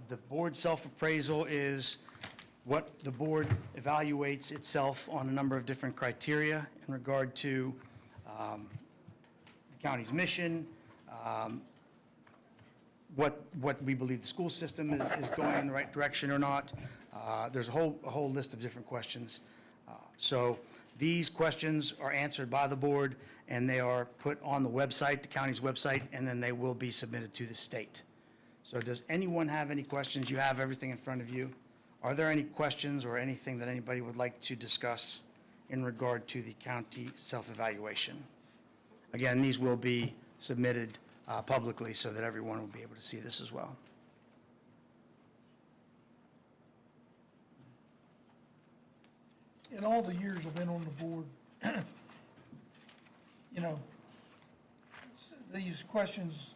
The board self-appraisal is what the board evaluates itself on a number of different criteria in regard to the county's mission, what we believe the school system is going in the right direction or not. There's a whole list of different questions. So these questions are answered by the board, and they are put on the website, the county's website, and then they will be submitted to the state. So does anyone have any questions? You have everything in front of you. Are there any questions or anything that anybody would like to discuss in regard to the county self-evaluation? Again, these will be submitted publicly so that everyone will be able to see this as well. In all the years I've been on the board, you know, these questions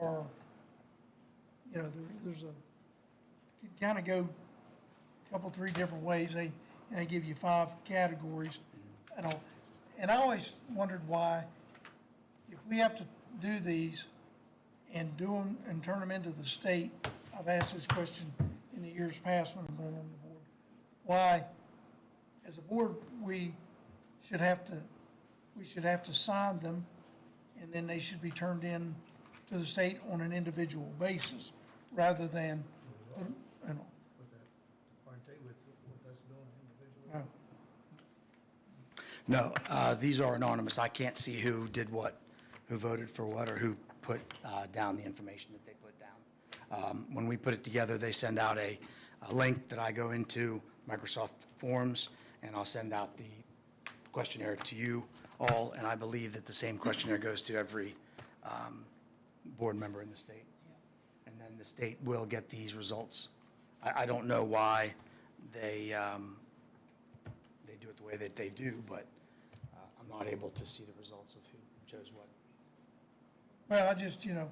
are, you know, there's a, you kind of go a couple, three different ways. They give you 5 categories and all. And I always wondered why, if we have to do these and do them and turn them into the state, I've asked this question in the years past when I've been on the board, why, as a board, we should have to sign them, and then they should be turned in to the state on an individual basis, rather than, you know. With that, aren't they with us doing individually? No, these are anonymous. I can't see who did what, who voted for what, or who put down the information that they put down. When we put it together, they send out a link that I go into Microsoft Forms, and I'll send out the questionnaire to you all, and I believe that the same questionnaire goes to every board member in the state. And then the state will get these results. I don't know why they do it the way that they do, but I'm not able to see the results of who chose what. Well, I just, you know,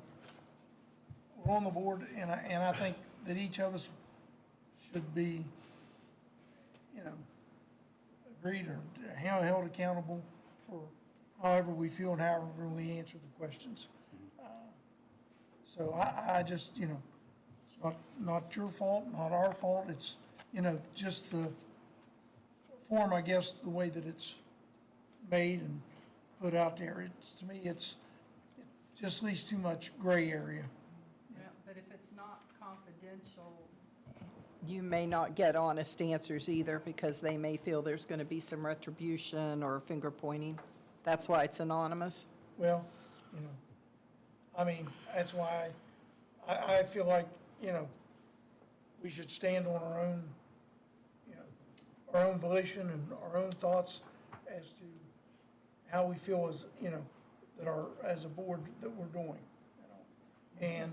we're on the board, and I think that each of us should be, you know, agreed or held accountable for however we feel and however we answer the questions. So I just, you know, it's not your fault, not our fault. It's, you know, just the form, I guess, the way that it's made and put out there. To me, it just leaves too much gray area. Yeah, but if it's not confidential, you may not get honest answers either, because they may feel there's going to be some retribution or finger pointing. That's why it's anonymous. Well, you know, I mean, that's why I feel like, you know, we should stand on our own, you know, our own volition and our own thoughts as to how we feel as, you know, that our, as a board that we're doing, you know. And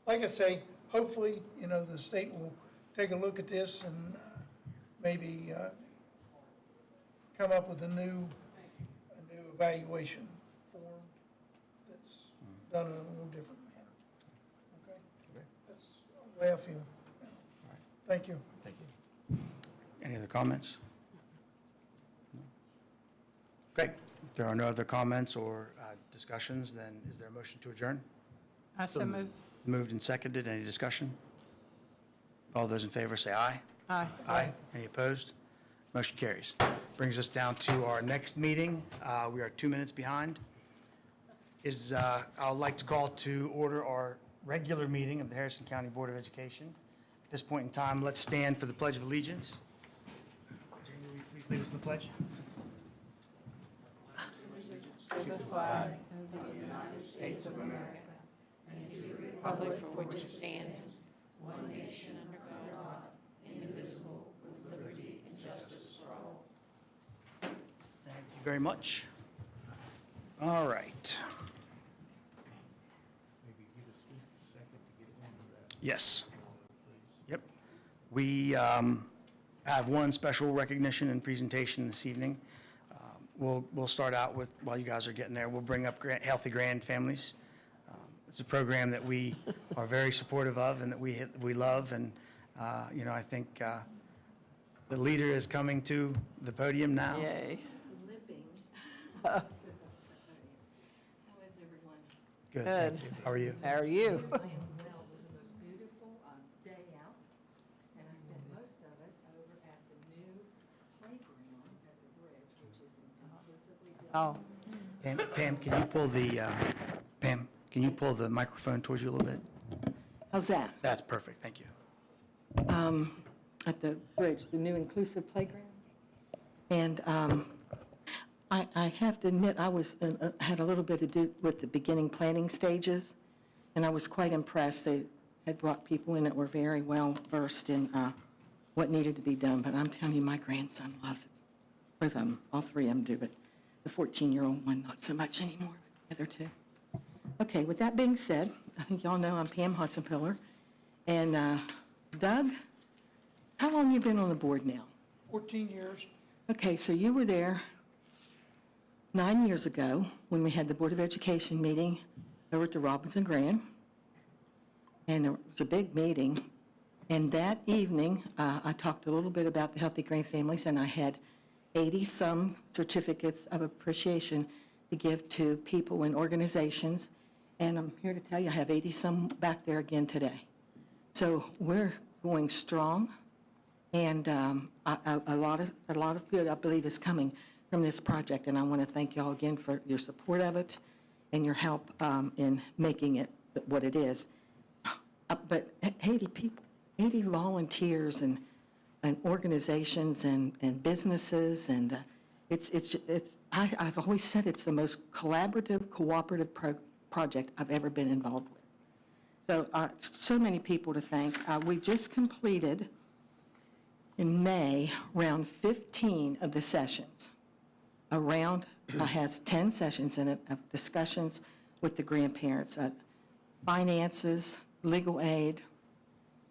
like I say, hopefully, you know, the state will take a look at this and maybe come up with a new evaluation form that's done in a little different manner. Okay? That's the way I feel. Thank you. Thank you. Any other comments? No? Great. If there are no other comments or discussions, then is there a motion to adjourn? I so move. Moved and seconded. Any discussion? All those in favor say aye. Aye. Aye. Any opposed? Motion carries. Brings us down to our next meeting. We are 2 minutes behind. I'd like to call to order our regular meeting of the Harrison County Board of Education. At this point in time, let's stand for the Pledge of Allegiance. Jamie, will you please lead us in the pledge? To the flag of the United States of America, and to the republic for which it stands, one nation under God, indivisible, with liberty and justice for all. Thank you very much. All right. Maybe give us just a second to get into that. Yes. Please. Yep. We have one special recognition and presentation this evening. We'll start out with, while you guys are getting there, we'll bring up Healthy Grandfamilies. It's a program that we are very supportive of and that we love. And, you know, I think the leader is coming to the podium now. Yay. Limping. How is everyone? Good. Good. Thank you. How are you? How are you? I am well. It was the most beautiful Oh, Pam, can you pull the microphone towards you a little bit? how's that? That's perfect, thank you. At the bridge, the new inclusive playground. And I have to admit, I was, had a little bit to do with the beginning planning stages, and I was quite impressed. They had brought people in that were very well versed in what needed to be done, but I'm telling you, my grandson loves it. Both of them, all three of them do, but the 14-year-old one, not so much anymore, but the other two. Okay, with that being said, I think y'all know I'm Pam Hudson-Pillar. And Doug, how long you been on the board now? 14 years. Okay, so you were there 9 years ago when we had the Board of Education meeting over at the Robinson Grand. And it was a big meeting. And that evening, I talked a little bit about the Healthy Grandfamilies, and I had 80-some certificates of appreciation to give to people and organizations. And I'm here to tell you, I have 80-some back there again today. So we're going strong, and a lot of good, I believe, is coming from this project. And I want to thank you all again for your support of it and your help in making it what it is. But 80 people, 80 volunteers and organizations and businesses, and I've always said it's the most collaborative, cooperative project I've ever been involved with. So many people to thank. We just completed in May round 15 of the sessions. A round has 10 sessions in it of discussions with the grandparents, finances, legal aid.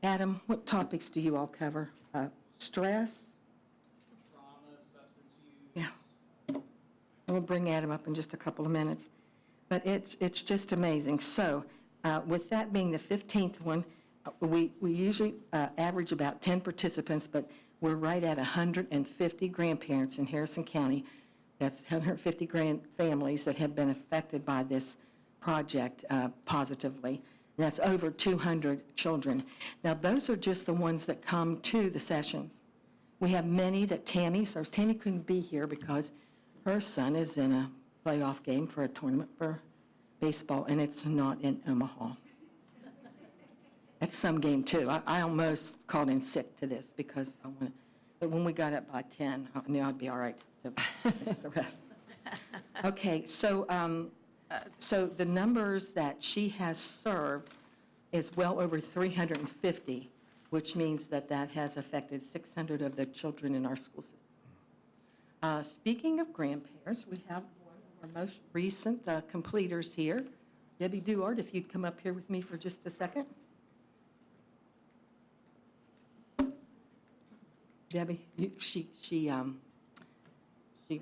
Adam, what topics do you all cover? Stress? Trauma, substance use. Yeah. We'll bring Adam up in just a couple of minutes. But it's just amazing. So with that being the 15th one, we usually average about 10 participants, but we're right at 150 grandparents in Harrison County. That's 150 families that have been affected by this project positively. That's over 200 children. Now, those are just the ones that come to the sessions. We have many that Tammy serves. Tammy couldn't be here because her son is in a playoff game for a tournament for baseball, and it's not in Omaha. That's some game, too. I almost called in sick to this because I wanted, but when we got up by 10, I knew I'd be all right to fix the rest. Okay, so the numbers that she has served is well over 350, which means that has affected 600 of the children in our school system. Speaking of grandparents, we have one of our most recent completers here, Debbie Duart, if you'd come up here with me for just a second. Debbie, she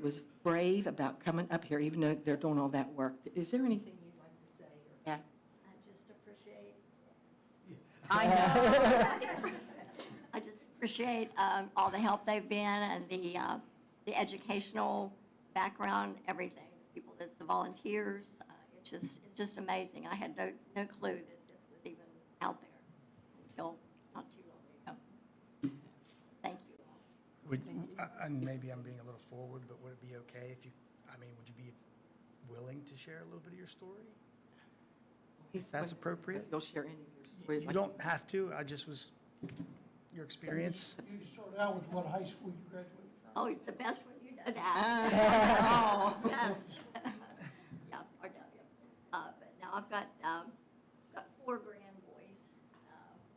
was brave about coming up here, even though they're doing all that work. Is there anything you'd like to say or add? I just appreciate. I just appreciate all the help they've been and the educational background, everything. People, that's the volunteers. It's just amazing. I had no clue that this was even out there until not too long ago. Thank you all. And maybe I'm being a little forward, but would it be okay if would you be willing to share a little bit of your story? If that's appropriate? You'll share any of your story. You don't have to, your experience. You can start out with what high school you graduated from. Oh, the best one, you know that. Yes. Yeah, RW. But now I've got 4 grand boys,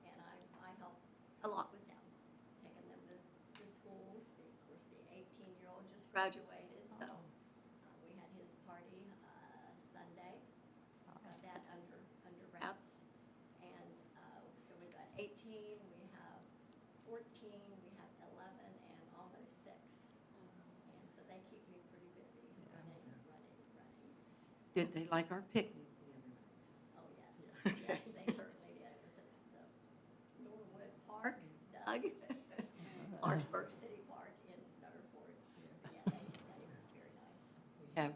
and I help a lot with them, taking them to school. Of course, the 18-year-old just graduated, so we had his party Sunday. Got that under wraps. And so we've got 18, we have 14, we have 11, and almost 6. And so they keep me pretty busy, running. Did they like our picnic the other night? Oh, yes. Yes, they certainly did. It was at the Norwood Park, Doug, Clarksburg City Park in Butterford. Yeah, that was very nice. We have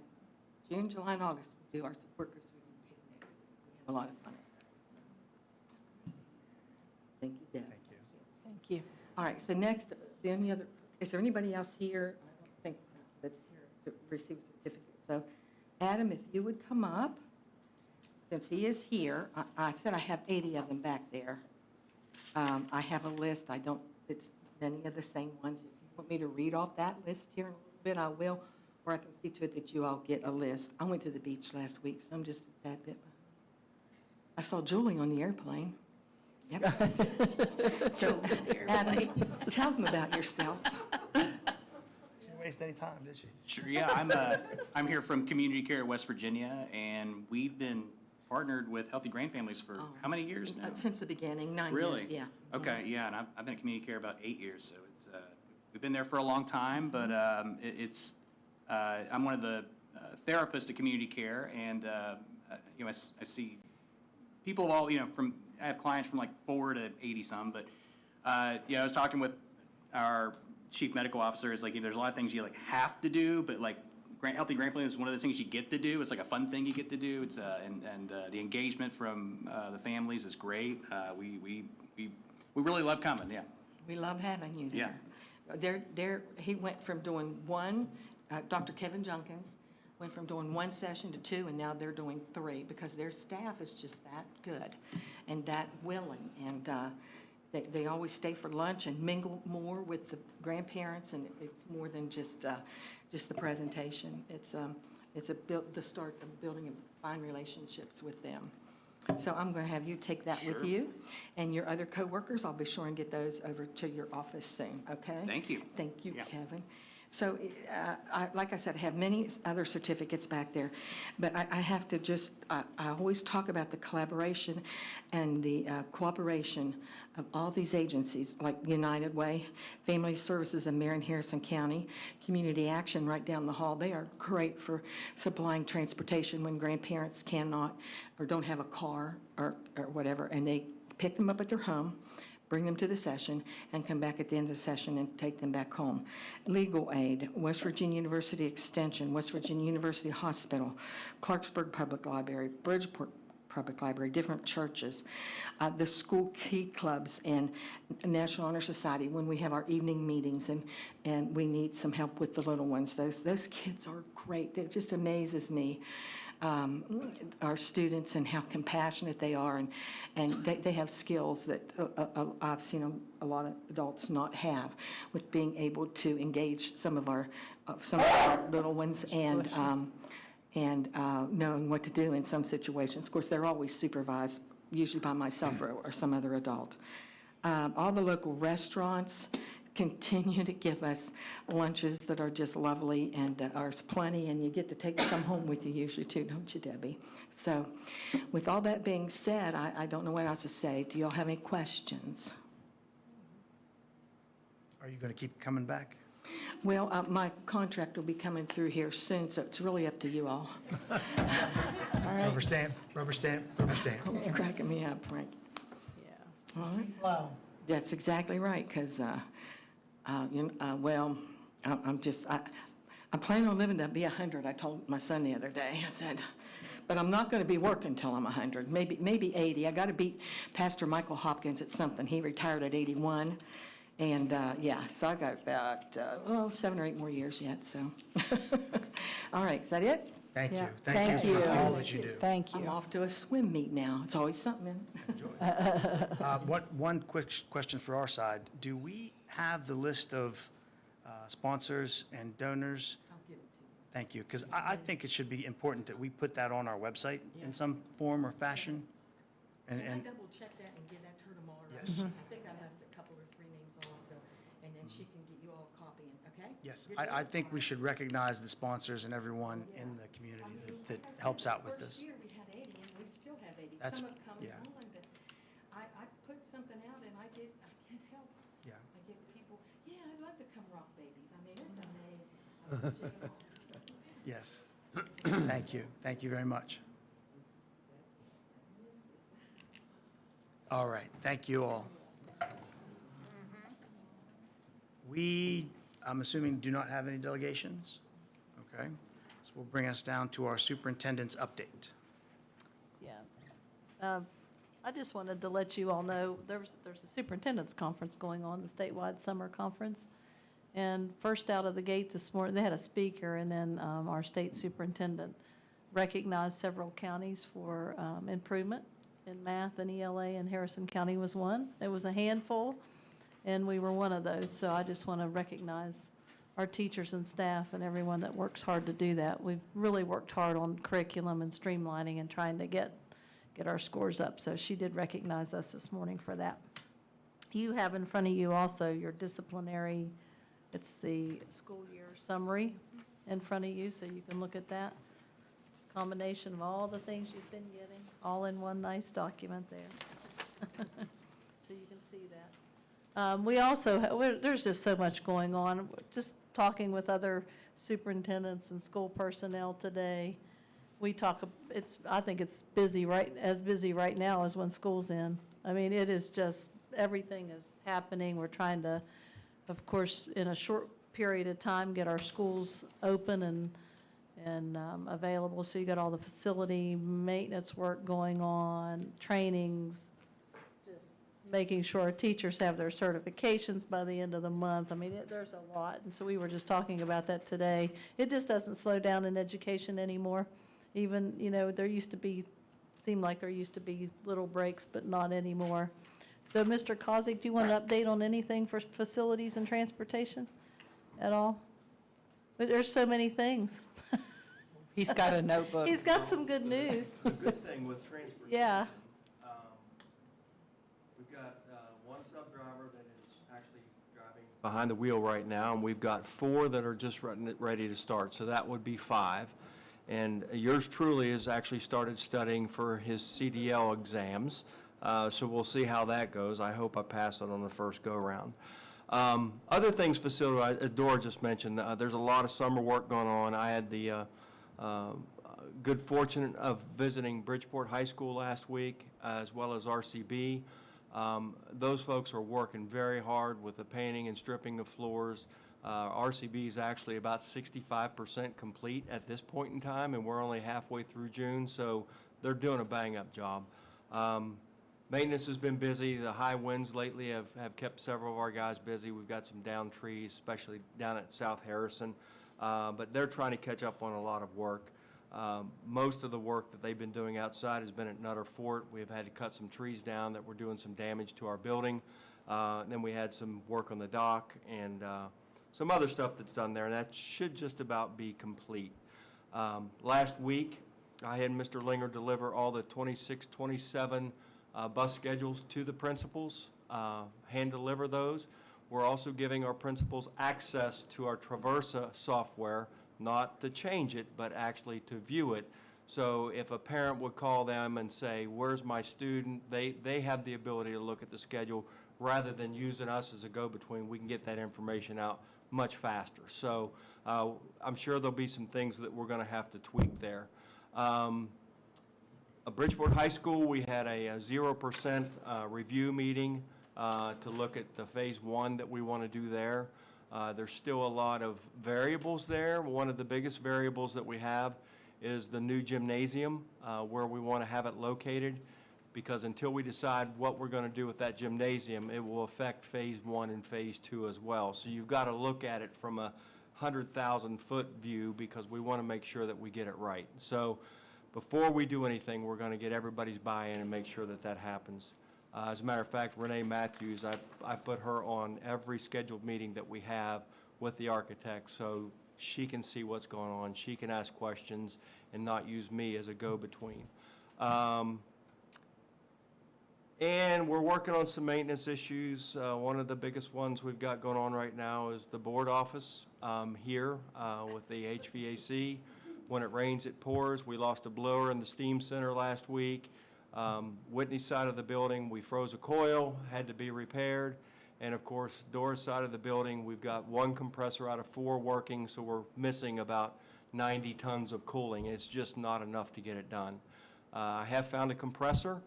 June, July, and August, we do our support groups, we do picnics. We have a lot of fun at those. Thank you, Deb. Thank you. Thank you. All right, so next, is there anybody else here, I don't think, that's here to receive a certificate? So Adam, if you would come up, since he is here, I said I have 80 of them back there. I have a list, it's many of the same ones. If you want me to read off that list here in a little bit, I will, or I can see to it that you all get a list. I went to the beach last week, so I'm just a tad bit. I saw Julie on the airplane. Yep. So, Adam, tell them about yourself. She didn't waste any time, did she? Sure, yeah, I'm here from Community Care West Virginia, and we've been partnered with Healthy Grandfamilies for how many years now? Since the beginning, 9 Really? years, yeah. Okay, yeah, and I've been in community care about 8 years, so it's, we've been there for a long time, but I'm one of the therapists at community care, and, you know, I see people of all, you know, I have clients from like 4 to 80-some, but, yeah, I was talking with our chief medical officer, is like, you know, there's a lot of things you like have to do, but like, Healthy Grandfamilies is one of those things you get to do. It's like a fun thing you get to do. It's and the engagement from the families is great. We really love coming. Yeah. We love having you there. He went from doing one, Dr. Kevin Junkins went from doing one session to 2, and now they're doing 3 because their staff is just that good and that willing. And they always stay for lunch and mingle more with the grandparents, and it's more than just the presentation. It's the start of building fine relationships with them. So I'm going to have you take that with you, and your other coworkers, I'll be sure and get those over to your office soon, okay? Thank you. Thank you, Yeah. Kevin. So, like I said, I have many other certificates back there, but I have to just, I always talk about the collaboration and the cooperation of all these agencies, like United Way, Family Services in Marion Harrison County, Community Action right down the hall. They are great for supplying transportation when grandparents cannot or don't have a car or whatever, and they pick them up at their home, bring them to the session, and come back at the end of the session and take them back home. Legal aid, West Virginia University Extension, West Virginia University Hospital, Clarksburg Public Library, Bridgeport Public Library, different churches, the school key clubs, and National Honor Society when we have our evening meetings and we need some help with the little ones. Those kids are great. It just amazes me. Our students and how compassionate they are, and they have skills that I've seen a lot of adults not have with being able to engage some of our little ones and knowing what to do in some situations. Of course, they're always supervised, usually by myself or some other adult. All the local restaurants continue to give us lunches that are just lovely, and there's plenty, and you get to take some home with you usually too, don't you, Debbie? So with all that being said, I don't know what else to say. Do y'all have any questions? Are you going to keep coming back? Well, my contract will be coming through here soon, so it's really up to you all. Rubber stamp, rubber stamp, rubber stamp. You're cracking me up, Frank. Yeah. All right. Wow. That's exactly right, because, well, I'm planning on living to be 100. I told my son the other day, I said, but I'm not going to be working till I'm 100, maybe 80. I got to beat Pastor Michael Hopkins at something. He retired at 81. And, yeah, so I got about, 7 or 8 more years yet, so. All right, is that it? Thank you. Yeah. Thank you for all that you do. Thank I'm you. off to a swim meet now. It's always something. One quick question for our side. Do we have the list of sponsors and donors? I'll give it to you. Thank you, because I think it should be important that we put that on our website in some form or fashion. Can I And double check that and give that to her tomorrow? Yes. I think I left a couple or 3 names also, and then she can get you all a copy, okay? yes, I think we should recognize the sponsors and everyone in the community that helps out with First this. year, we had 80, and we still have 80. That's- Some have come yeah. on, but I put something out, and I get help. Yeah. I get people, yeah, I'd love to come rock babies. I mean, it's amazing. Yes. Thank you. Thank you very much. All right. Thank you all. We, I'm assuming, do not have any delegations? Okay. This will bring us down to our superintendent's update. Yeah. I just wanted to let you all know, there's a superintendent's conference going on, the statewide summer conference. And first out of the gate this morning, they had a speaker, and then our state superintendent recognized several counties for improvement in math and ELA, and Harrison County was one. It was a handful, and we were one of those. So I just want to recognize our teachers and staff and everyone that works hard to do that. We've really worked hard on curriculum and streamlining and trying to get our scores up. So she did recognize us this morning for that. You have in front of you also your disciplinary, it's the school year summary in front of you, so you can look at that. Combination of all the things you've been getting, all in one nice document there. So you can see that. We also, there's just so much going on. Just talking with other superintendents and school personnel today, we talk, I think it's busy right now as when school's in. I mean, it is just, everything is happening. We're trying to, of course, in a short period of time, get our schools open and available. So you got all the facility maintenance work going on, trainings, just making sure our teachers have their certifications by the end of the month. I mean, there's a lot. And so we were just talking about that today. It just doesn't slow down in education anymore. Even, there used to be, seemed like there used to be little breaks, but not anymore. So, Mr. Kozik, do you want an update on anything for facilities and transportation at all? But there's so many things. He's got a notebook. He's got some good news. The good thing with transportation. Yeah. We've got one sub-driver that is actually driving behind the wheel right now, and we've got 4 that are just ready to start, so that would be 5. And yours truly has actually started studying for his CDL exams, so we'll see how that goes. I hope I pass it on the first go-around. Other things, facility, Dora just mentioned, there's a lot of summer work going on. I had the good fortune of visiting Bridgeport High School last week, as well as RCB. Those folks are working very hard with the painting and stripping of floors. RCB is actually about 65% complete at this point in time, and we're only halfway through June, so they're doing a bang-up job. Maintenance has been busy. The high winds lately have kept several of our guys busy. We've got some down trees, especially down at South Harrison, but they're trying to catch up on a lot of work. Most of the work that they've been doing outside has been at Nutter Fort. We've had to cut some trees down that were doing some damage to our building. Then we had some work on the dock and some other stuff that's done there, and that should just about be complete. Last week, I had Mr. Linger deliver all the 26, 27 bus schedules to the principals, hand deliver those. We're also giving our principals access to our Traversa software, not to change it, but actually to view it. So if a parent would call them and say, where's my student, they have the ability to look at the schedule rather than using us as a go-between. We can get that information out much faster. So I'm sure there'll be some things that we're going to have to tweak there. At Bridgeport High School, we had a 0% review meeting to look at the phase 1 that we want to do there. There's still a lot of variables there. One of the biggest variables that we have is the new gymnasium, where we want to have it located, because until we decide what we're going to do with that gymnasium, it will affect phase 1 and phase 2 as well. So you've got to look at it from a 100,000-foot view, because we want to make sure that we get it right. So before we do anything, we're going to get everybody's buy-in and make sure that that happens. As a matter of fact, Renee Matthews, I put her on every scheduled meeting that we have with the architect, so she can see what's going on. She can ask questions and not use me as a go-between. And we're working on some maintenance issues. One of the biggest ones we've got going on right now is the board office here with the HVAC. When it rains, it pours. We lost a blower in the steam center last week. Whitney's side of the building, we froze a coil, had to be repaired. And of course, Dora's side of the building, we've got 1 compressor out of 4 working, so we're missing about 90 tons of cooling. It's just not enough to get it done. I have found a compressor,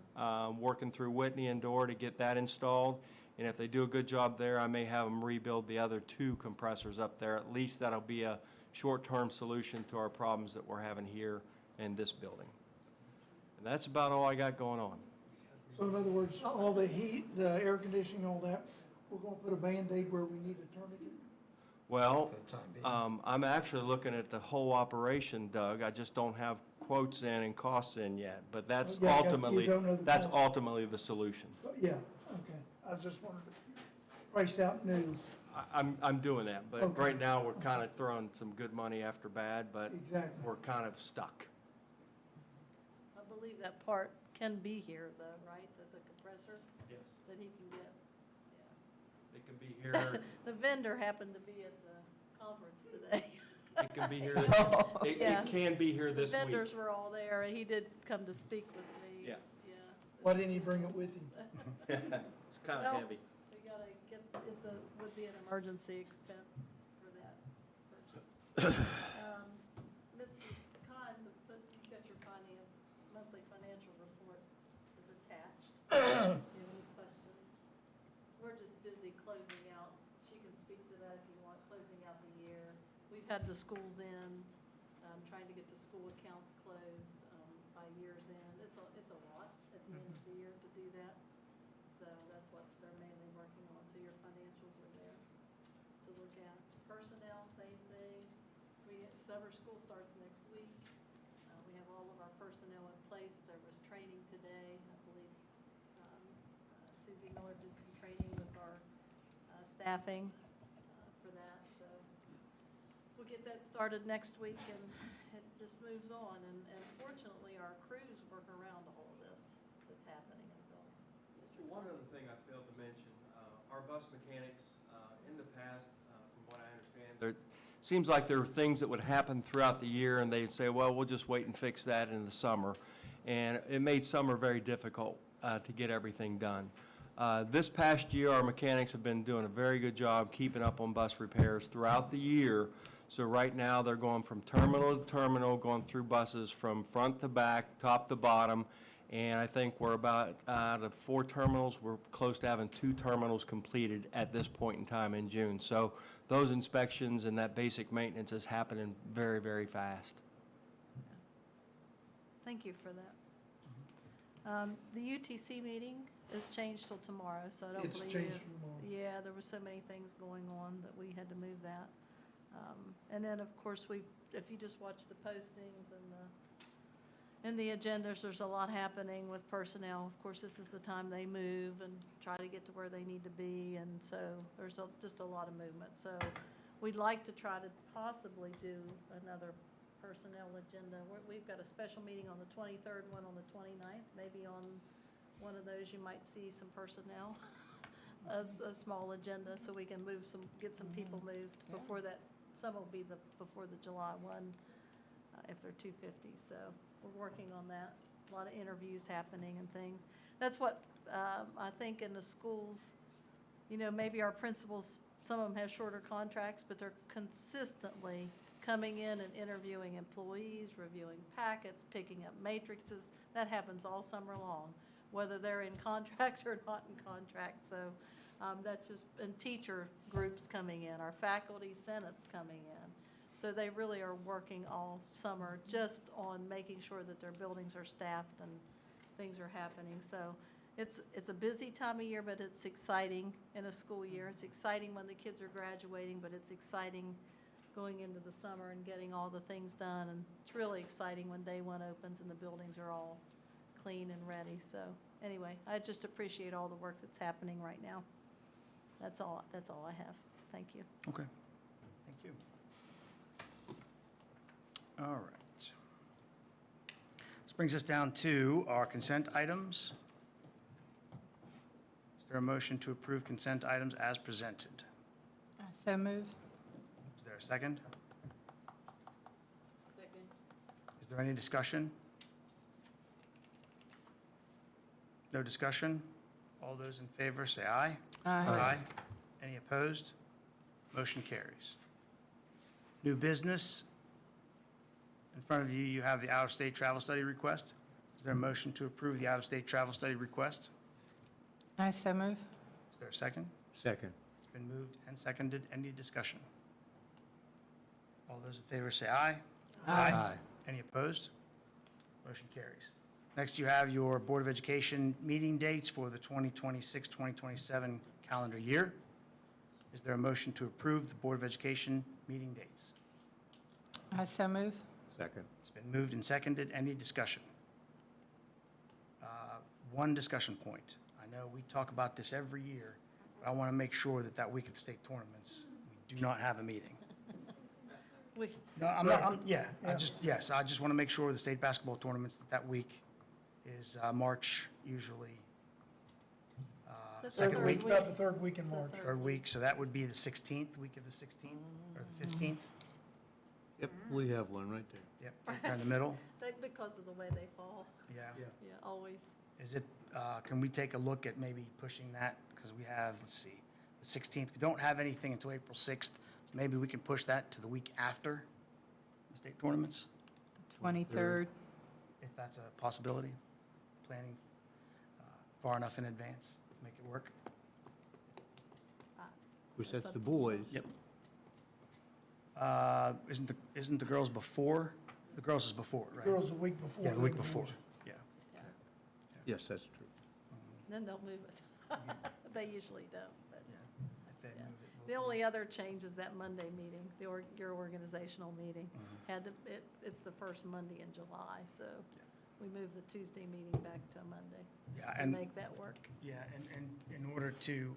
working through Whitney and Dora to get that installed. And if they do a good job there, I may have them rebuild the other 2 compressors up there. At least that'll be a short-term solution to our problems that we're having here in this building. And that's about all I got going on. So in other words, all the heat, the air conditioning, all that, we're going to put a Band-Aid where we need a tourniquet? Well, for the time being. I'm actually looking at the whole operation, Doug. I just don't have quotes in and costs in yet, but that's Yeah, you ultimately, don't know the that's cost. ultimately the solution. Yeah, okay. I was just wondering, priced out new, I'm doing that, but Okay. right now, we're kind of throwing some good money after bad, but exactly. we're kind of stuck. I believe that part can be here though, right? The compressor Yes. that he can get. It can be here, The vendor happened to be at the conference today. it can be here, Yeah. it can be here The this week. vendors were all there. He did come to speak with me. Yeah. Yeah. Why didn't he bring it with him? It's kind Well, of heavy. We gotta get, would be an emergency expense for that purchase. Mrs. Kynes have put, you've got your monthly financial report is attached. Do you have any questions? We're just busy closing out. She can speak to that if you want, closing out the year. We've had the schools in, trying to get the school accounts closed, by year's end. It's a lot at the end of the year to do that. So that's what they're mainly working on. So your financials are there to look at. Personnel, same thing. Summer school starts next week. We have all of our personnel in place. There was training today. I believe Susie Miller did some training with our staffing for that. So we'll get that started next week, and it just moves on. And fortunately, our crews work around all of this that's happening in the buildings. Mr. One Johnson? other thing I failed to mention, our bus mechanics, in the past, from what I understand, there seems like there are things that would happen throughout the year, and they'd say, well, we'll just wait and fix that in the summer. And it made summer very difficult to get everything done. This past year, our mechanics have been doing a very good job keeping up on bus repairs throughout the year. So right now, they're going from terminal to terminal, going through buses from front to back, top to bottom. And I think we're about, out of 4 terminals, we're close to having 2 terminals completed at this point in time in June. So those inspections and that basic maintenance is happening very, very fast. Thank you for that. The UTC meeting is changed till tomorrow, so I don't It's believe. changed tomorrow. Yeah, there were so many things going on that we had to move that. And then, of course, if you just watch the postings and the agendas, there's a lot happening with personnel. Of course, this is the time they move and try to get to where they need to be, and so there's just a lot of movement. So we'd like to try to possibly do another personnel agenda. We've got a special meeting on the 23rd, one on the 29th. Maybe on one of those, you might see some personnel, a small agenda, so we can get some people moved before that. Some will be before the July 1, if they're 250. So we're working on that. A lot of interviews happening and things. That's what I think in the schools, maybe our principals, some of them have shorter contracts, but they're consistently coming in and interviewing employees, reviewing packets, picking up matrices. That happens all summer long, whether they're in contract or not in contract. So that's just, and teacher groups coming in, our faculty senate's coming in. So they really are working all summer just on making sure that their buildings are staffed and things are happening. So it's a busy time of year, but it's exciting in a school year. It's exciting when the kids are graduating, but it's exciting going into the summer and getting all the things done. And it's really exciting when day 1 opens and the buildings are all clean and ready. So anyway, I just appreciate all the work that's happening right now. That's all I have. Thank you. Okay, thank you. All right. This brings us down to our consent items. Is there a motion to approve consent items as presented? So move. Is there a second? Second. Is there any discussion? No discussion? All those in favor say aye. Aye. Any opposed? Motion carries. New business. In front of you, you have the out-of-state travel study request. Is there a motion to approve the out-of-state travel study request? I so move. Is there a second? Second. It's been moved and seconded. Any discussion? All those in favor say aye. Aye. Any opposed? Motion carries. Next, you have your Board of Education meeting dates for the 2026-2027 calendar year. Is there a motion to approve the Board of Education meeting dates? I so move. Second. It's been moved and seconded. Any discussion? One discussion point. I know we talk about this every year, but I want to make sure that that week of the state tournaments, we do not have a meeting. We, No, I'm not, yes, I just want to make sure the state basketball tournaments that week is March usually. It's Second third week, About the third week in March. third week, so that would be the 16th, week of the 16th, or the 15th. Yep, we have one right there. Yep, right there in the middle, because of the way they fall, yeah. Yeah. yeah, always. Is it, can we take a look at maybe pushing that? Because we have, let's see, the 16th, we don't have anything until April 6th, so maybe we can push that to the week after the state tournaments, 23rd. if that's a possibility, planning far enough in advance to make it work. Of course, that's the boys. Yep. Isn't the girls before? The girls is before, right? Girls the week before. Yeah, the week the before, boys. yeah. Yes, that's true. Then they'll move it. They usually don't, but. Yeah. If they Yeah. move it, The we'll- only other change is that Monday meeting, your organizational meeting. Mhm. It's the first Monday in July, so we moved the Tuesday meeting back to Monday Yeah, to and, make that work. yeah, and in order to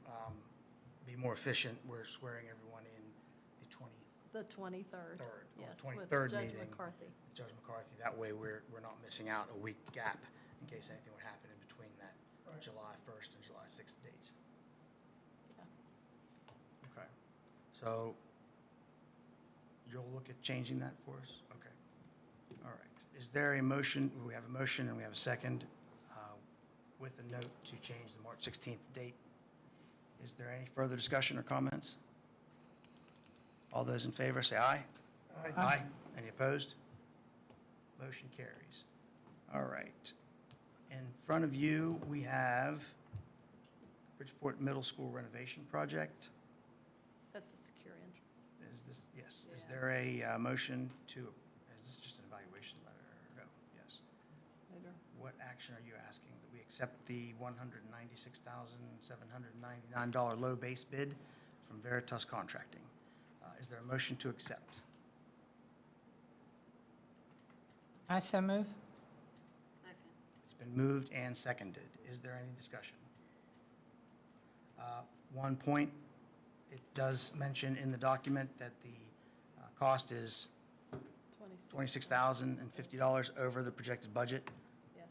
be more efficient, we're swearing everyone in the 23rd, The 23rd. or Yes, 23rd with Judge meeting. McCarthy. Judge McCarthy. That way, we're not missing out a week gap in case anything would happen in between that Right. July 1st and July 6th dates. Yeah. Okay. So you'll look at changing that for us? Okay. All right. Is there a motion? We have a motion and we have a second with a note to change the March 16th date. Is there any further discussion or comments? All those in favor, say aye. Aye. Aye. Any opposed? Motion carries. All right. In front of you, we have Bridgeport Middle School renovation project. That's a secure entrance. Is this, yes, is Yeah. there a motion to, is this just an evaluation letter? No, yes. Later. What action are you asking? That we accept the $196,799 low base bid from Veritas Contracting? Is there a motion to accept? I so move. It's been moved and seconded. Is there any discussion? One point, it does mention in the document that the cost is 26. $26,050 over the projected budget. Yes.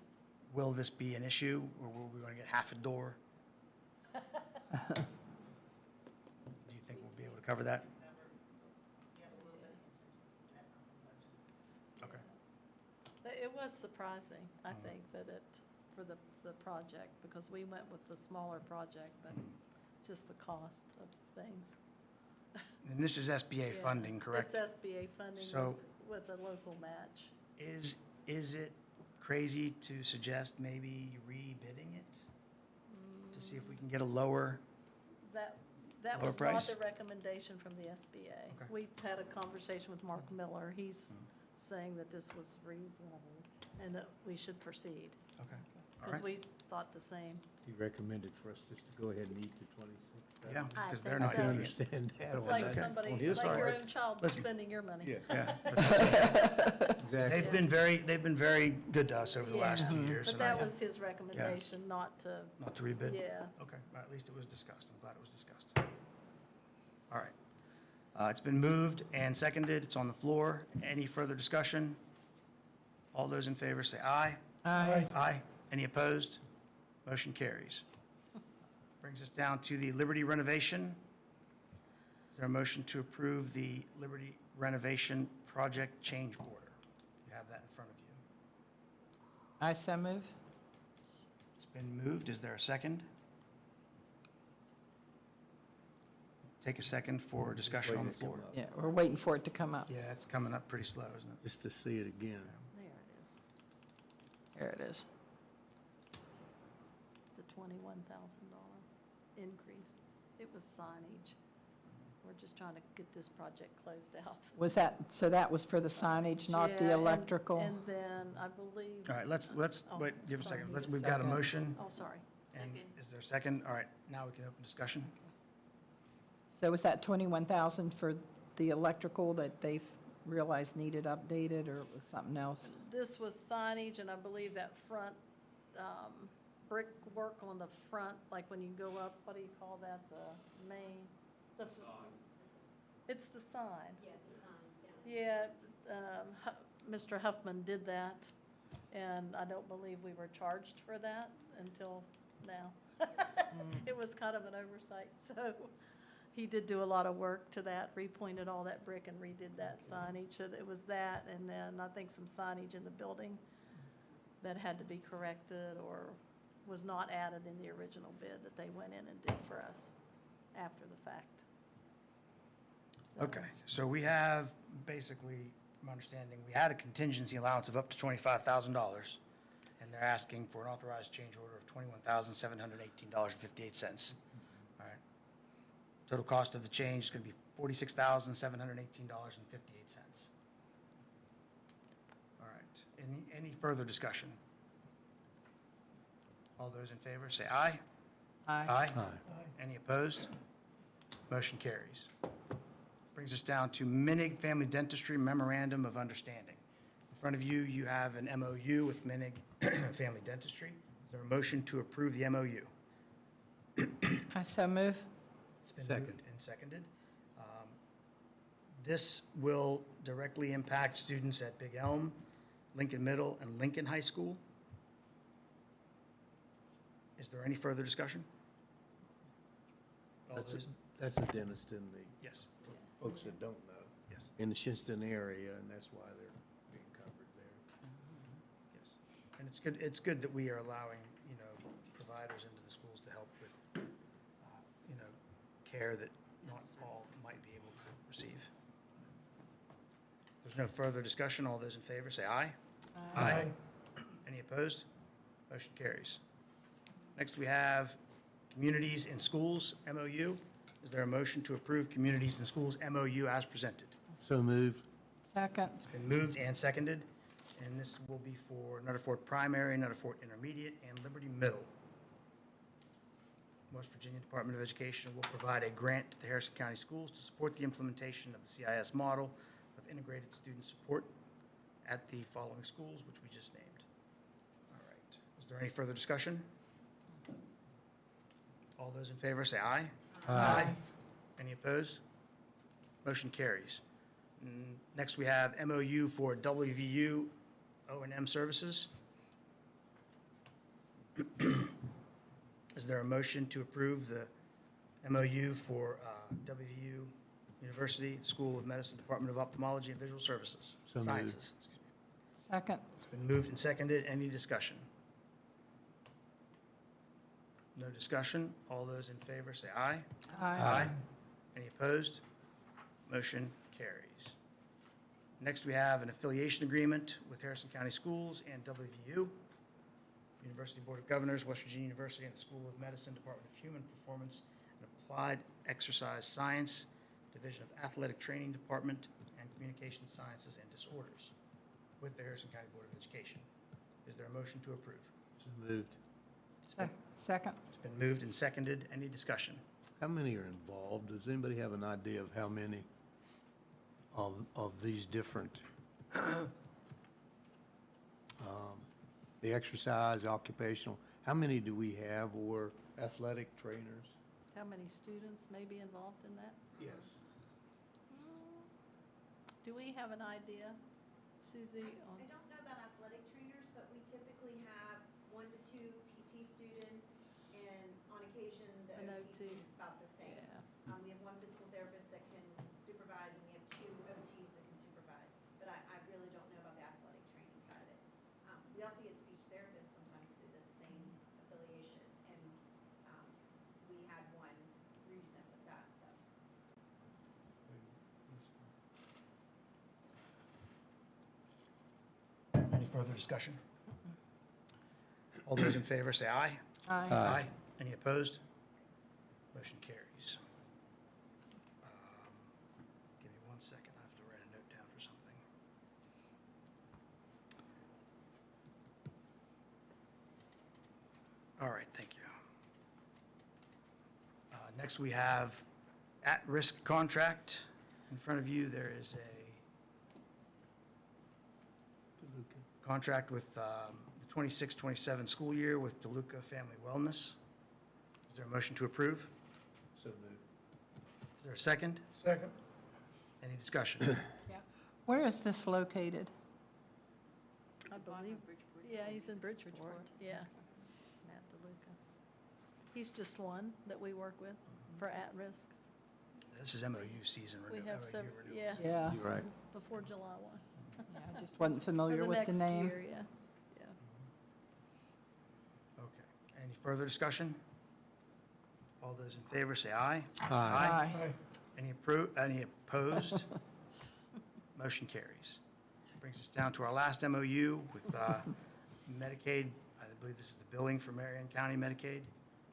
Will this be an issue, or will we going to get half a door? Do you think we'll be able to cover that? Okay. It was surprising, I think, that for the project, because we went with the smaller project, but just the cost of things. And this is SBA Yeah. funding, correct? It's SBA funding So- with a local match. Is it crazy to suggest maybe rebidding it? To see if we can get a lower? That Lower was not price? the recommendation from the SBA. Okay. We had a conversation with Mark Miller. He's saying that this was reasonable and that we should proceed, Okay. All because right. we thought the same. He recommended for us just to go ahead and eat the 26th. Yeah, I because think they're not so. I doing it. understand that. It's one. like okay. somebody, On his like your part. own child Listen. spending your money. Yeah, Yeah. but that's okay. exactly. They've been very good to us over the last 2 years. But and that I- was his recommendation, not to, Not to rebid? yeah. Okay, well, at least it was discussed. I'm glad it was discussed. All right. It's been moved and seconded. It's on the floor. Any further discussion? All those in favor say aye. Aye. Aye. Any opposed? Motion carries. Brings us down to the Liberty renovation. Is there a motion to approve the Liberty renovation project change order? You have that in front of you. I so move. It's been moved. Is there a second? Take a second for discussion on the Waiting to come floor. up. Yeah, we're waiting for it to come up. Yeah, it's coming up pretty slow, isn't it? Just to see it again. There it is. There it is. It's a $21,000 increase. It was signage. We're just trying to get this project closed out. Was that, so that was for the signage, not Yeah, the and- electrical? And then I believe. All right, let's, Oh, wait, give a sorry, second. need Let's, a we've got a second. motion. Oh, sorry. And is there a second? All right, now we can open discussion. So was that 21,000 for the electrical that they've realized needed updated, or it was something else? This was signage, and I believe that front, brickwork on the front, like when you go up, what do you call that, the main? The It's the sign. Yeah, the sign, Yeah, Mr. Huffman did that, and I don't believe we were charged for that until now. It was kind of an oversight, so he did do a lot of work to that, repointed all that brick and redid that signage, so that it was that, and then I think some signage in the building that had to be corrected or was not added in the original bid that they went in and did for us after the fact. So- Okay, so we have, basically, from my understanding, we had a contingency allowance of up to $25,000, and they're asking for an authorized change order of $21,718.58. All right. Total cost of the change is going to be $46,718.58. All right, any further discussion? All those in favor, say aye. Aye. Any opposed? Motion carries. Brings us down to Minigh Family Dentistry Memorandum of Understanding. In front of you, you have an MOU with Minigh Family Dentistry. Is there a motion to approve the MOU? I so move. It's been moved and seconded. This will directly impact students at Big Elm, Lincoln Middle, and Lincoln High School. Is there any further discussion? All those- That's the dentist in the, Yes, for folks that don't know, yes, in the Shinston area, and that's why they're being covered there. yes. And it's good that we are allowing, providers into the schools to help with, care that not all might be able to receive. If there's no further discussion, all those in favor say aye. Aye. Any opposed? Motion carries. Next, we have Communities in Schools MOU. Is there a motion to approve Communities in Schools MOU as presented? So moved. Second. It's been moved and seconded, and this will be for Nutter Fort Primary, Nutter Fort Intermediate, and Liberty Middle. West Virginia Department of Education will provide a grant to the Harrison County Schools to support the implementation of the CIS model of integrated student support at the following schools, which we just named. All right. Is there any further discussion? All those in favor say aye. Aye. Any opposed? Motion carries. Next, we have MOU for WVU O&M services. Is there a motion to approve the MOU for WVU University School of Medicine, Department of Ophthalmology and Visual Services? So moved. Sciences. Excuse me. Second. It's been moved and seconded. Any discussion? No discussion. All those in favor say aye. Aye. Any opposed? Motion carries. Next, we have an affiliation agreement with Harrison County Schools and WVU, University Board of Governors, West Virginia University, and the School of Medicine, Department of Human Performance and Applied Exercise Science, Division of Athletic Training Department, and Communication Sciences and Disorders with the Harrison County Board of Education. Is there a motion to approve? So moved. Second. It's been moved and seconded. Any discussion? How many are involved? Does anybody have an idea of how many of these different, the exercise, occupational, how many do we have, or athletic trainers? How many students may be involved in that? Yes. Do we have an idea, Susie, on? I don't know about athletic trainers, but we typically have 1 to 2 PT students, and on occasion, the An OT OT. students about the same. Yeah. We have 1 physical therapist that can supervise, and we have 2 OTs that can supervise. But I really don't know about the athletic training side of it. We also get speech therapists sometimes through the same affiliation, and we had one recent with that, so. Any further discussion? All those in favor say aye. Aye. Any opposed? Motion carries. Give me 1 second, I have to write a note down for something. All right, thank you. Next, we have at-risk contract. In front of you, there is a contract with the 26-27 school year with DeLuca Family Wellness. Is there a motion to approve? So moved. Is there a second? Second. Any discussion? Where is this located? I believe, yeah, he's in Bridgeport, yeah. Matt DeLuca. He's just one that we work with for at-risk. This is MOU season. We have MOU several, renewals. yes, Yeah. You're right. before July 1. Yeah, I just wasn't familiar For with the next name. year, yeah, yeah. Okay. Any further discussion? All those in favor say aye. Aye. Aye. Any opposed? Motion carries. Brings us down to our last MOU with Medicaid. I believe this is the billing for Marion County Medicaid.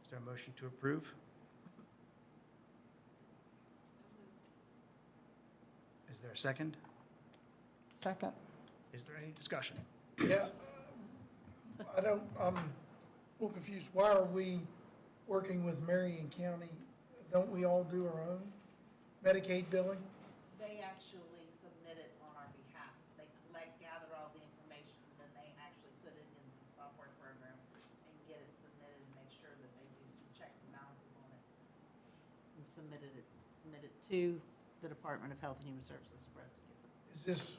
Is there a motion to approve? Is there a second? Second. Is there any discussion? Yeah, I'm a little confused. Why are we working with Marion County? Don't we all do our own Medicaid billing? They actually submit it on our behalf. They gather all the information, and then they actually put it in the software program and get it submitted and make sure that they do some checks and balances on it. And submit it to the Department of Health and Human Services for us to get them. Is this,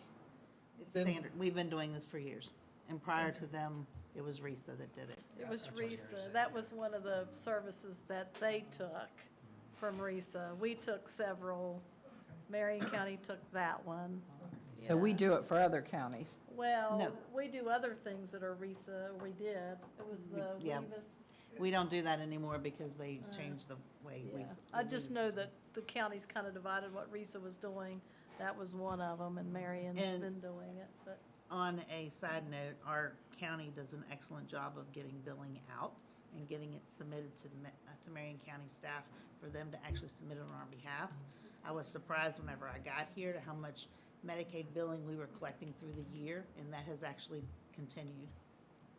It's Then- standard. We've been doing this for years. And prior to them, it was RISA that did it. It was That's what I was gonna RISA. say. That was one of the services that they took from RISA. We took several. Marion County took that one. So we Yeah. do it for other counties. Well, No. we do other things that are RISA, we did. It was the Yeah. Weavis. We don't do that anymore because they changed the way we. Yeah. I just know that the counties kind of divided what RISA was doing. That was one of them, and Marion's And- been doing it, but. On a side note, our county does an excellent job of getting billing out and getting it submitted to Marion County staff for them to actually submit it on our behalf. I was surprised whenever I got here to how much Medicaid billing we were collecting through the year, and that has actually continued.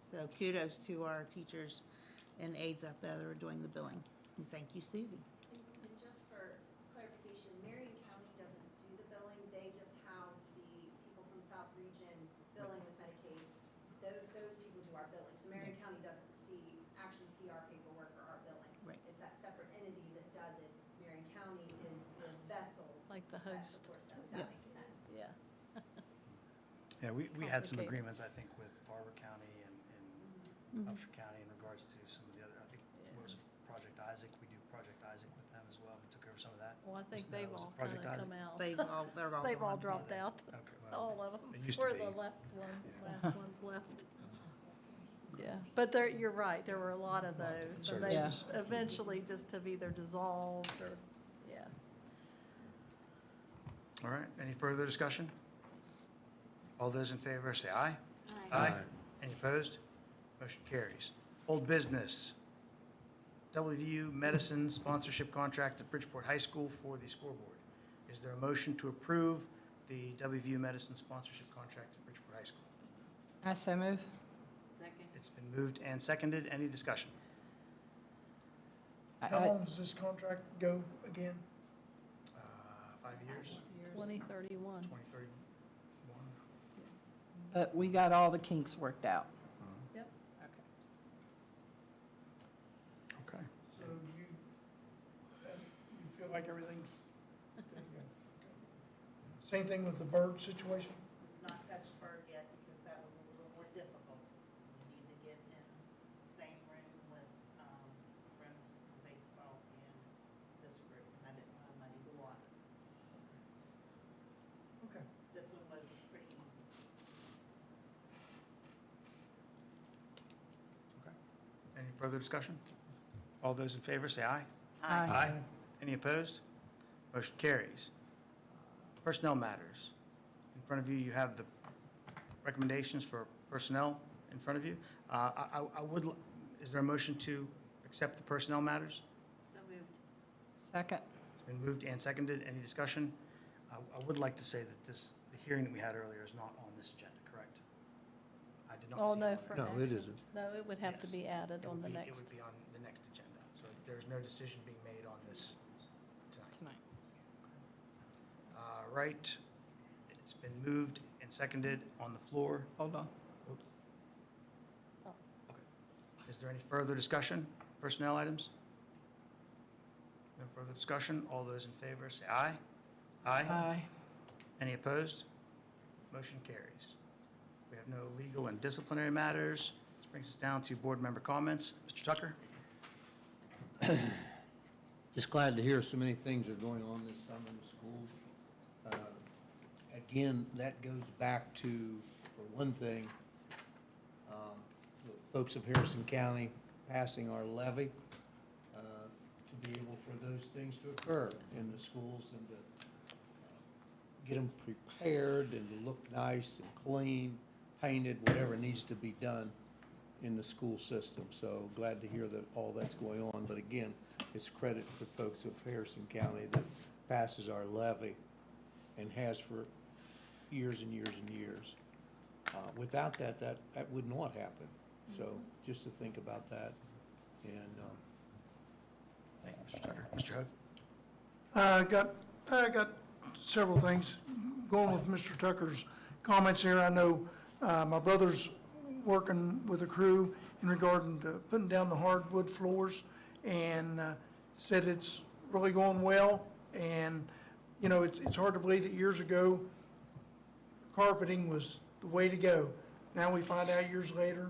So kudos to our teachers and aides out there that are doing the billing. And thank you, Susie. And just for clarification, Marion County doesn't do the billing, they just house the people from South Region billing with Medicaid. Those people do our billing. So Marion County doesn't actually see our paperwork or our billing. Right. It's that separate entity that does it. Marion County is the vessel Like the that host. supports that, if Yeah. that makes sense. Yeah. Yeah, we had some Complicated. agreements, I think, with Barber County and Upshur County in regards to some of the other, I think, what was it, Project Isaac? We do Project Isaac with them as well. We took over some of that. Well, I think No, they've was it all kind Project of Isaac? come out. They're all They've all gone. dropped out, Okay, well, all of them. it used to We're be. the left one, last one's left. Yeah, but there, you're right, there were a lot of lot of those. different And they services. eventually just have either dissolved or, yeah. All right, any further discussion? All those in favor say aye. Aye. Any opposed? Motion carries. Old business. WVU Medicine sponsorship contract at Bridgeport High School for the scoreboard. Is there a motion to approve the WVU Medicine sponsorship contract at Bridgeport High School? I so move. Second. It's been moved and seconded. Any discussion? how long does this contract go again? 5 years, 2031. 2031? But we got all the kinks worked out. Yep. Okay. So you feel like everything's good to go? Okay. Same thing with the bird situation? Not touched bird yet because that was a little more difficult. We need to get in the same room with friends from baseball and this group, and I didn't want to muddy the water. Okay. This one was pretty easy. Okay. Any further discussion? All those in favor say aye. Aye. Any opposed? Motion carries. Personnel matters. In front of you, you have the recommendations for personnel in front of you. Is there a motion to accept the personnel matters? So moved. Second. It's been moved and seconded. Any discussion? I would like to say that the hearing that we had earlier is not on this agenda, correct? I did not see Oh, it no, on for there. No, it isn't. No, it would have to Yes. be added It on would the be- next. It would be on the next agenda. So there's no decision being made on this tonight? Tonight. All right. It's been moved and seconded on the floor. Hold on. Is there any further discussion, personnel items? No further discussion. All those in favor say aye. Aye. Any opposed? Motion carries. We have no legal and disciplinary matters. This brings us down to board member comments. Mr. Tucker? Just glad to hear so many things are going on this summer in the schools. Again, that goes back to, for one thing, the folks of Harrison County passing our levy to be able for those things to occur in the schools and to get them prepared and to look nice and clean, painted, whatever needs to be done in the school system. So glad to hear that all that's going on. But again, it's credit to folks of Harrison County that passes our levy and has for years and years and years. Without that, that would not happen. So just to think about that. And Thank you, Mr. Tucker. Mr. Hood? I got several things. Going with Mr. Tucker's comments here, I know my brother's working with a crew in regard to putting down the hardwood floors, and said it's really going well. And, you know, it's hard to believe that years ago, carpeting was the way to go. Now we find out years later,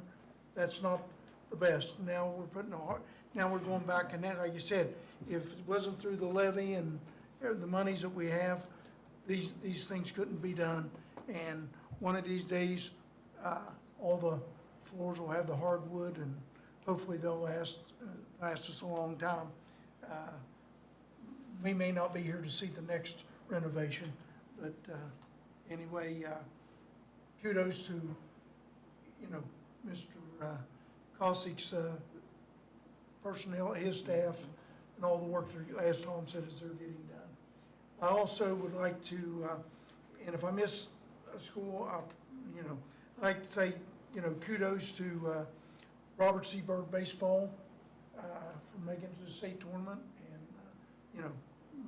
that's not the best. Now we're putting now we're going back, and then, like you said, if it wasn't through the levy and the monies that we have, these things couldn't be done. And one of these days, all the floors will have the hardwood, and hopefully they'll last us a long time. We may not be here to see the next renovation, but anyway, kudos to, you know, Mr. Cossack's personnel, his staff, and all the work that, as Tom said, is they're getting done. I also would like to, and if I miss a school, you know, I'd like to say, you know, kudos to Robert C. Byrd Baseball for making it to the state tournament and, you know,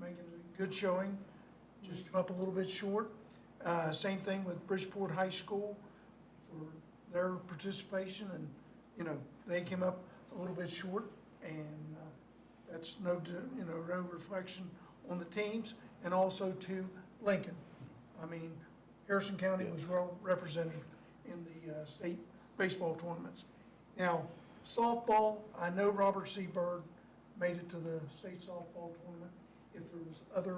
making a good showing. Just come up a little bit short. Same thing with Bridgeport High School for their participation, and, you know, they came up a little bit short, and that's no reflection on the teams, and also to Lincoln. I mean, Harrison County was well represented in the state baseball tournaments. Now, softball, I know Robert C. Byrd made it to the state softball tournament. If there was other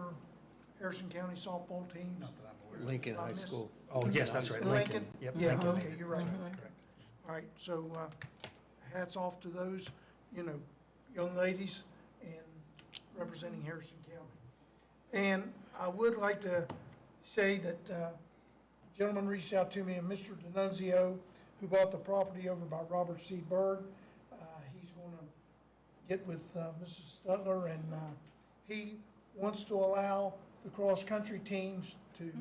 Harrison County softball teams. Not that I'm aware of. Lincoln High School. Oh, yes, that's right, Lincoln? Yep. Yeah, Lincoln. okay, you're right. That's correct. All right, so hats off to those, you know, young ladies and representing Harrison County. And I would like to say that a gentleman reached out to me, and Mr. D'Annunzio, who bought the property over by Robert C. Byrd. He's going to get with Mrs. Stutler, and he wants to allow the cross-country teams to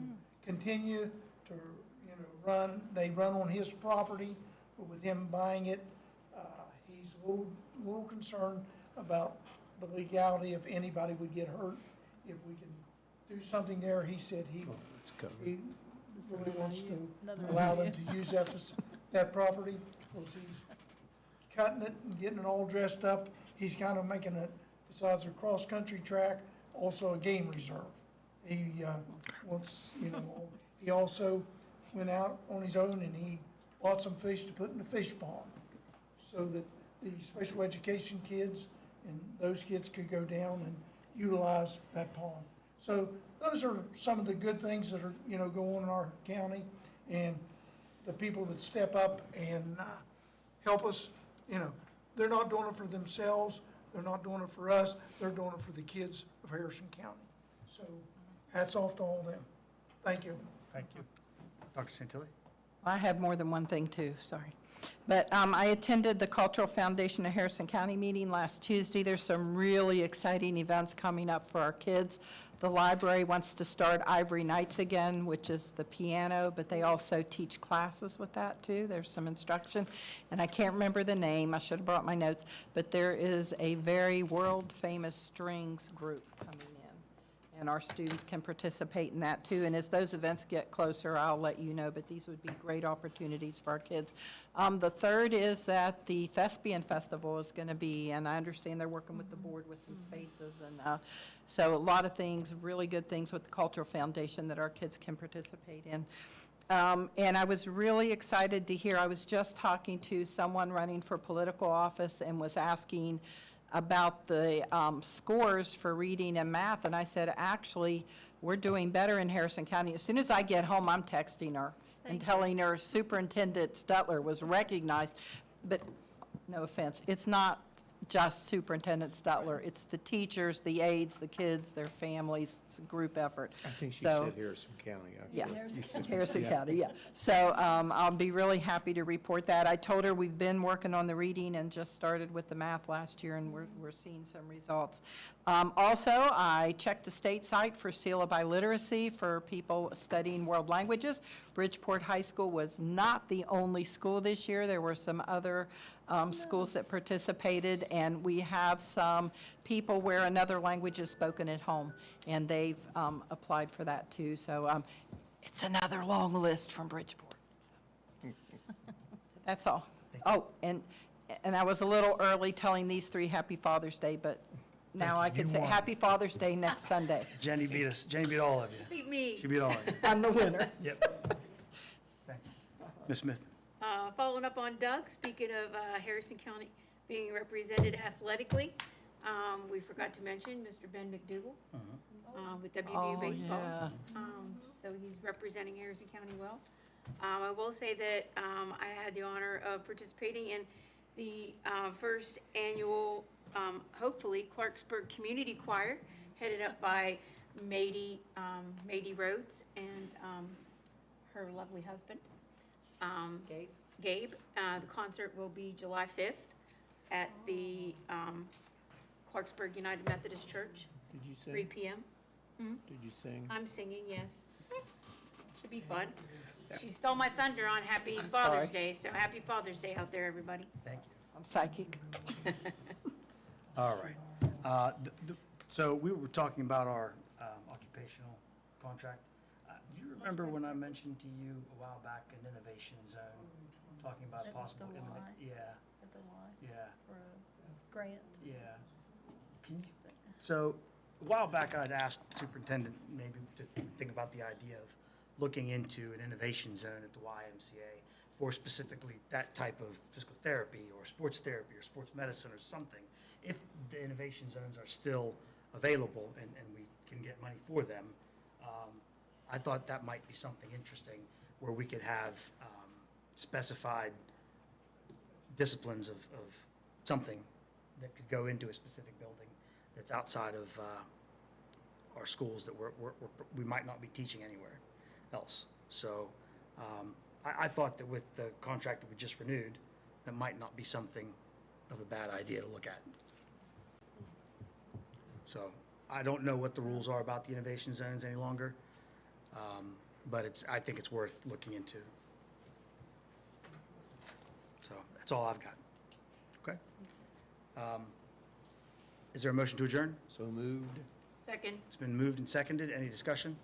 continue to, you know, run. They run on his property, but with him buying it, he's a little concerned about the legality if anybody would get hurt. If we can do something there, he said he really wants to allow them to use that property, because he's cutting it and getting it all dressed up. He's kind of making it, besides a cross-country track, also a game reserve. He wants, you know, he also went out on his own and he bought some fish to put in the fish pond, so that the special education kids and those kids could go down and utilize that pond. So those are some of the good things that are, you know, go on in our county, and the people that step up and help us, you know, they're not doing it for themselves, they're not doing it for us, they're doing it for the kids of Harrison County. So hats off to all of them. Thank you. Thank you. Dr. Santilli? I have more than one thing too, sorry. But I attended the Cultural Foundation of Harrison County meeting last Tuesday. There's some really exciting events coming up for our kids. The library wants to start Ivory Nights again, which is the piano, but they also teach classes with that too. There's some instruction, and I can't remember the name. I should have brought my notes, but there is a very world-famous strings group coming in. and our students can participate in that too. And as those events get closer, I'll let you know, but these would be great opportunities for our kids. The third is that the Thespian Festival is going to be, and I understand they're working with the board with some spaces, and so a lot of things, really good things with the Cultural Foundation that our kids can participate in. And I was really excited to hear, I was just talking to someone running for political office and was asking about the scores for reading and math, and I said, actually, we're doing better in Harrison County. As soon as I get home, I'm texting her and telling her Superintendent Stutler was recognized, but no offense, it's not just Superintendent Stutler, it's the teachers, the aides, the kids, their families, it's a group effort. I think she So- said Harrison County. Yeah, actually. Harrison County, yeah. So I'll be really happy to report that. I told her we've been working on the reading and just started with the math last year, and we're seeing some results. Also, I checked the state site for Seal of Biliteracy for people studying world languages. Bridgeport High School was not the only school this year. There were some other schools that participated, and we have some people where another language is spoken at home, and they've applied for that too. So it's another long list from Bridgeport. That's all. Oh, and I was a little early telling these three Happy Father's Day, but now I can say Happy Father's Day next Sunday. Jenny beat us, Jenny beat all of you. Beat me. She beat all of you. I'm the winner. Yep. Thank you. Ms. Smith? Following up on Doug, speaking of Harrison County being represented athletically, we forgot to mention Mr. Ben McDougal with WVU Baseball. Yeah. So he's representing Harrison County well. I will say that I had the honor of participating in the first annual, hopefully, Clarksburg Community Choir, headed up by Mady Rhodes and her lovely husband. Gabe. The concert will be July 5th at the Clarksburg United Methodist Church, Did you 3 sing? p.m. Did you sing? I'm singing, yes. Should be fun. She stole my thunder on Happy Father's Day, so Happy Father's Day out there, everybody. Thank you. I'm psychic. All right. So we were talking about our occupational contract. Do you remember when I mentioned to you a while back an innovation zone, talking about At possible? the Y. Yeah, At the Y yeah, for a grant. yeah. Can you, so a while back I'd asked Superintendent maybe to think about the idea of looking into an innovation zone at the YMCA for specifically that type of physical therapy or sports medicine or something. If the innovation zones are still available and we can get money for them, I thought that might be something interesting where we could have specified disciplines of something that could go into a specific building that's outside of our schools that we might not be teaching anywhere else. So I thought that with the contract that we just renewed, that might not be something of a bad idea to look at. So I don't know what the rules are about the innovation zones any longer, but I think it's worth looking into. So that's all I've got. Okay? Is there a motion to adjourn? So moved. Second. It's been moved and seconded. Any discussion?